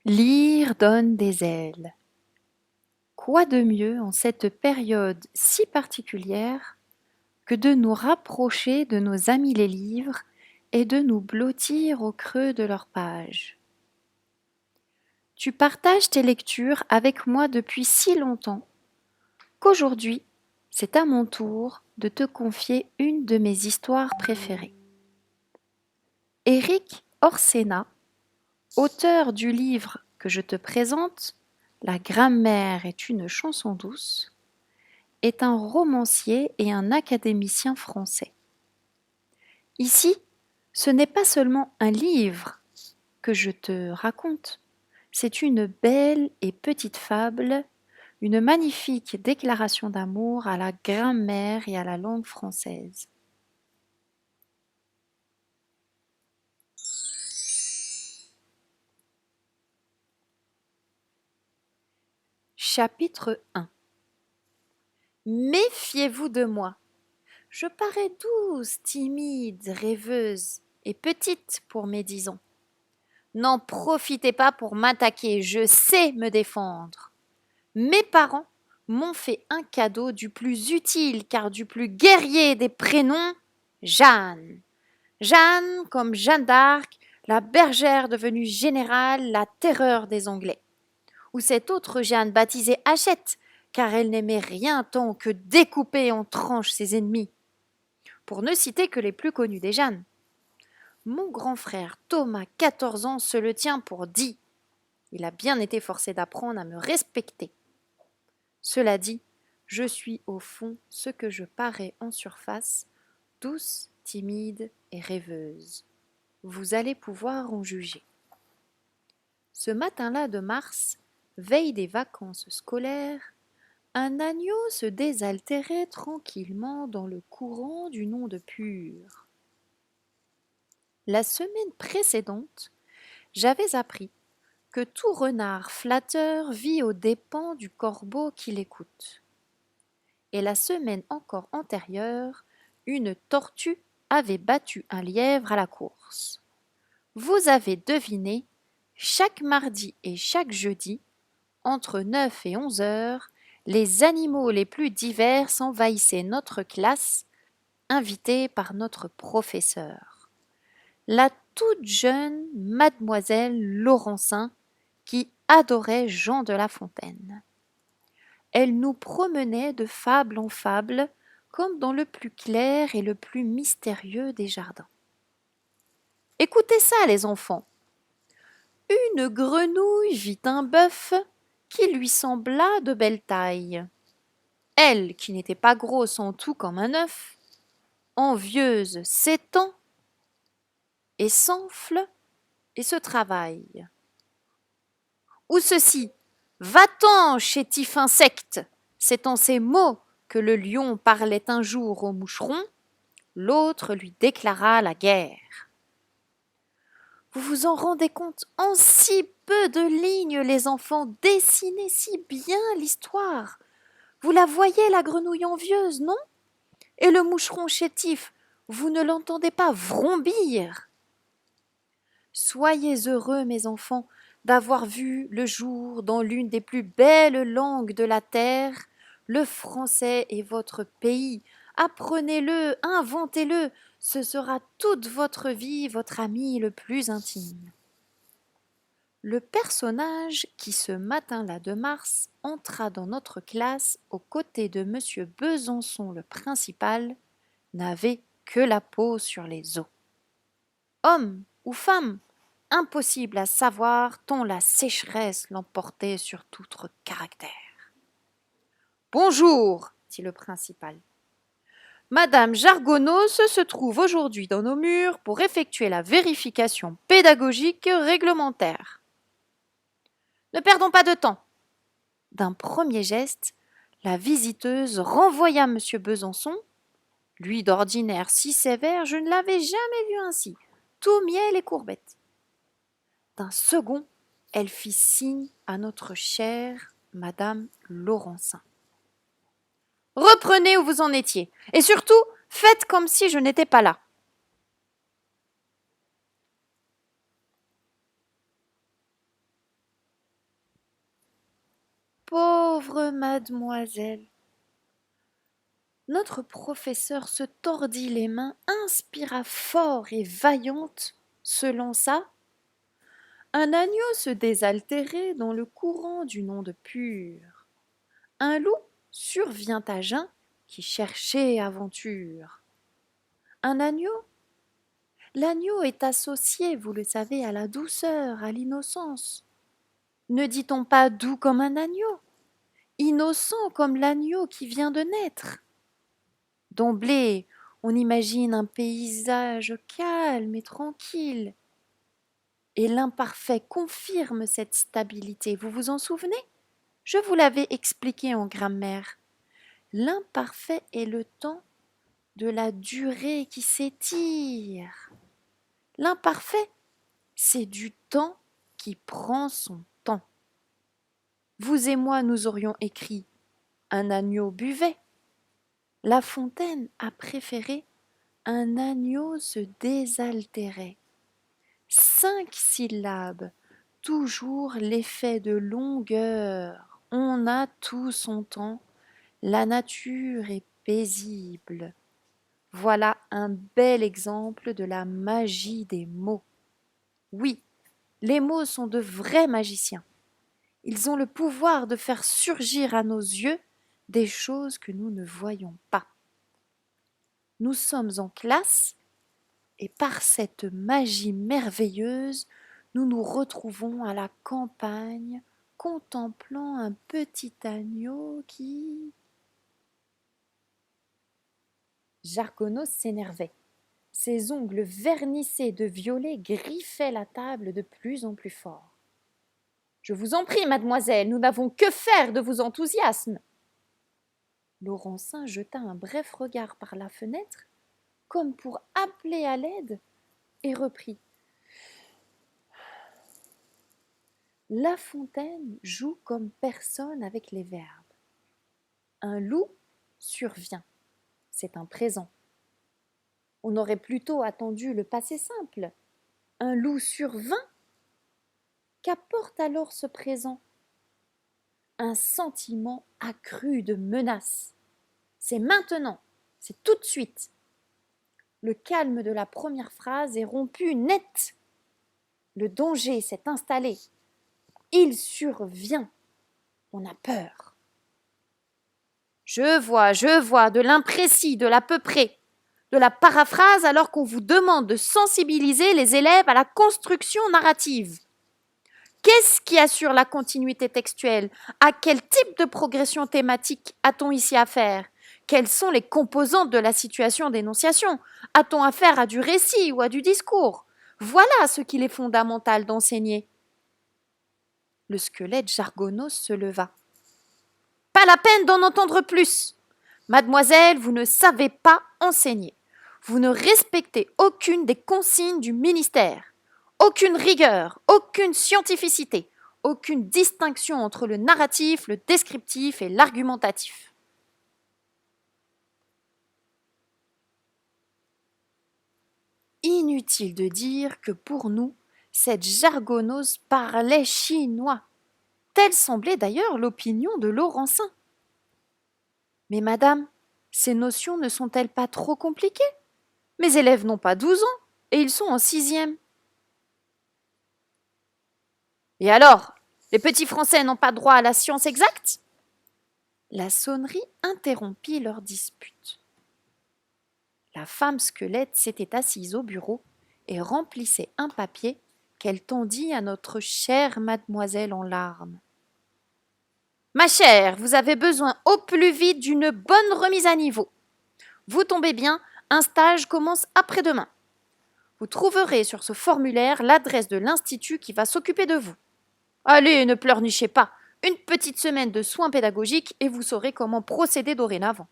Lire donne des ailes. Quoi de mieux en cette période si particulière que de nous rapprocher de nos amis les livres et de nous blottir au creux de leurs pages. Tu partages tes lectures avec moi depuis si longtemps qu'aujourd'hui, c'est à mon tour de te confier une de mes histoires préférées. Éric Orsena, auteur du livre que je te présente, La grammaire est une chanson douce, est un romancier et un académicien français. Ici, ce n'est pas seulement un livre que je te raconte, c'est une belle et petite fable, une magnifique déclaration d'amour à la grammaire et à la langue française. Chapitre 1. Méfiez-vous de moi. Je parais douce, timide, rêveuse et petite pour mes 10 ans. N'en profitez pas pour m'attaquer, je sais me défendre. Mes parents m'ont fait un cadeau du plus utile car du plus guerrier des prénoms, Jeanne. Jeanne comme Jeanne d'Arc, la bergère devenue générale, la terreur des Anglais. Ou cette autre Jeanne baptisée Hachette, car elle n'aimait rien tant que découper en tranches ses ennemis. Pour ne citer que les plus connus des Jeannes. Mon grand frère Thomas, 14 ans, se le tient pour dit. Il a bien été forcé d'apprendre à me respecter. Cela dit, je suis au fond ce que je parais en surface, douce, timide et rêveuse. Vous allez pouvoir en juger. Ce matin-là de mars, veille des vacances scolaires, un agneau se désaltérait tranquillement dans le courant du nom de Pur. La semaine précédente, j'avais appris que tout renard flatteur vit aux dépens du corbeau qui l'écoute. Et la semaine encore antérieure, une tortue avait battu un lièvre à la course. Vous avez deviné, chaque mardi et chaque jeudi, entre 9 et 11 heures, les animaux les plus divers envahissaient notre classe, invités par notre professeur. La toute jeune mademoiselle Laurencin, qui adorait Jean de La Fontaine. Elle nous promenait de fable en fable, comme dans le plus clair et le plus mystérieux des jardins. Écoutez ça, les enfants. Une grenouille vit un bœuf qui lui sembla de belle taille. Elle, qui n'était pas grosse en tout comme un œuf, envieuse s'étend et s'enfle et se travaille. Ou ceci, va-t'en, chétif insecte, c'est en ces mots que le lion parlait un jour au moucheron, l'autre lui déclara la guerre. Vous vous en rendez compte, en si peu de lignes, les enfants dessinaient si bien l'histoire. Vous la voyez, la grenouille envieuse, non? Et le moucheron chétif, vous ne l'entendez pas vrombir? Soyez heureux, mes enfants, d'avoir vu le jour dans l'une des plus belles langues de la terre. Le français est votre pays. Apprenez-le, inventez-le. Ce sera toute votre vie votre ami le plus intime. Le personnage qui, ce matin-là de mars, entra dans notre classe aux côtés de monsieur Besançon le principal, n'avait que la peau sur les os. Homme ou femme, impossible à savoir tant la sécheresse l'emportait sur tout autre caractère. Bonjour, dit le principal. Madame Jargonos se trouve aujourd'hui dans nos murs pour effectuer la vérification pédagogique réglementaire. Ne perdons pas de temps. D'un premier geste, la visiteuse renvoya M. Besançon. Lui d'ordinaire si sévère, je ne l'avais jamais vu ainsi, tout miel et courbette. D'un second, elle fit signe à notre chère Madame Laurencin. Reprenez où vous en étiez, et surtout, faites comme si je n'étais pas là. pauvre mademoiselle. Notre professeur se tordit les mains, inspira fort et vaillante, se lança. Un agneau se désaltérait dans le courant d'une onde pure. Un loup survient à jeun qui cherchait aventure. Un agneau? L'agneau est associé, vous le savez, à la douceur, à l'innocence. Ne dit-on pas doux comme un agneau, innocent comme l'agneau qui vient de naître? D'emblée, on imagine un paysage calme et tranquille. Et l'imparfait confirme cette stabilité. Vous vous en souvenez? Je vous l'avais expliqué en grammaire. L'imparfait est le temps de la durée qui s'étire. L'imparfait, c'est du temps qui prend son temps. Vous et moi, nous aurions écrit un agneau buvait. La Fontaine a préféré un agneau se désaltérait. 5 syllabes, toujours l'effet de longueur. On a tout son temps. La nature est paisible. Voilà un bel exemple de la magie des mots. Oui, les mots sont de vrais magiciens. Ils ont le pouvoir de faire surgir à nos yeux des choses que nous ne voyons pas. Nous sommes en classe et par cette magie merveilleuse, nous nous retrouvons à la campagne, contemplant un petit agneau qui... Jargonos s'énervait. Ses ongles vernissés de violet griffaient la table de plus en plus fort. « Je vous en prie, mademoiselle, nous n'avons que faire de vos enthousiasmes. » Laurencin jeta un bref regard par la fenêtre, comme pour appeler à l'aide, et reprit. La Fontaine joue comme personne avec les verbes. Un loup survient, c'est un présent. On aurait plutôt attendu le passé simple. Un loup survint. Qu'apporte alors ce présent? Un sentiment accru de menace. C'est maintenant, c'est tout de suite. Le calme de la première phrase est rompu net. Le danger s'est installé. Il survient. On a peur. Je vois, de l'imprécis, de l'à peu près, de la paraphrase alors qu'on vous demande de sensibiliser les élèves à la construction narrative. Qu'est-ce qui assure la continuité textuelle? À quel type de progression thématique a-t-on ici affaire? Quelles sont les composantes de la situation d'énonciation? A-t-on affaire à du récit ou à du discours? Voilà ce qu'il est fondamental d'enseigner. Le squelette Jargonos se leva. Pas la peine d'en entendre plus. Mademoiselle, vous ne savez pas enseigner. Vous ne respectez aucune des consignes du ministère. Aucune rigueur, aucune scientificité, aucune distinction entre le narratif, le descriptif et l'argumentatif. Inutile de dire que pour nous, cette Jargonos parlait chinois. Telle semblait d'ailleurs l'opinion de Laurencin. Mais madame, ces notions ne sont-elles pas trop compliquées? Mes élèves n'ont pas 12 ans et ils sont en 6e. Et alors, les petits Français n'ont pas droit à la science exacte? La sonnerie interrompit leur dispute. La femme squelette s'était assise au bureau et remplissait un papier qu'elle tendit à notre chère mademoiselle en larmes. Ma chère, vous avez besoin au plus vite d'une bonne remise à niveau. Vous tombez bien, un stage commence après-demain. Vous trouverez sur ce formulaire l'adresse de l'institut qui va s'occuper de vous. Allez, ne pleurnichez pas. Une petite semaine de soins pédagogiques et vous saurez comment procéder dorénavant.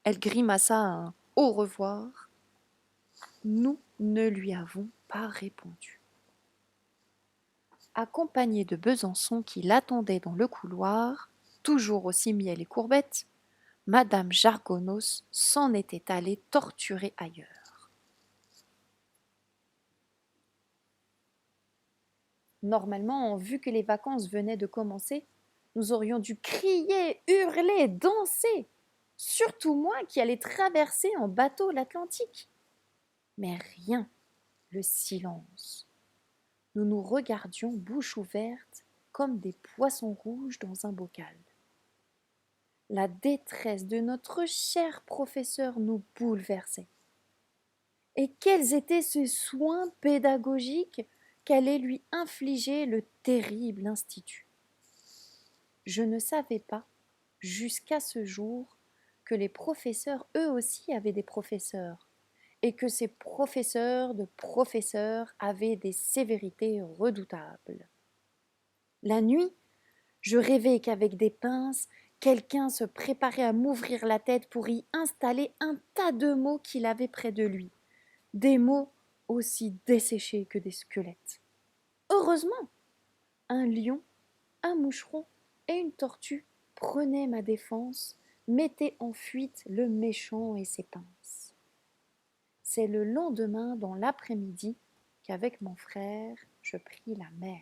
Elle grimaça un au revoir. Nous ne lui avons pas répondu. Accompagnée de Besançon qui l'attendait dans le couloir, toujours aussi miel et courbette, Madame Jargonos s'en était allée torturer ailleurs. Normalement, vu que les vacances venaient de commencer, Nous aurions dû crier, hurler, danser, surtout moi qui allais traverser en bateau l'Atlantique. Mais rien, le silence. Nous nous regardions bouche ouverte comme des poissons rouges dans un bocal. La détresse de notre cher professeur nous bouleversait. Et quels étaient ces soins pédagogiques qu'allait lui infliger le terrible institut. Je ne savais pas, jusqu'à ce jour, que les professeurs eux aussi avaient des professeurs, et que ces professeurs de professeurs avaient des sévérités redoutables. La nuit, je rêvais qu'avec des pinces, quelqu'un se préparait à m'ouvrir la tête pour y installer un tas de mots qu'il avait près de lui, des mots aussi desséchés que des squelettes. Heureusement, un lion, un moucheron et une tortue prenaient ma défense, mettaient en fuite le méchant et ses pinces. C'est le lendemain, dans l'après-midi, qu'avec mon frère, je pris la mer.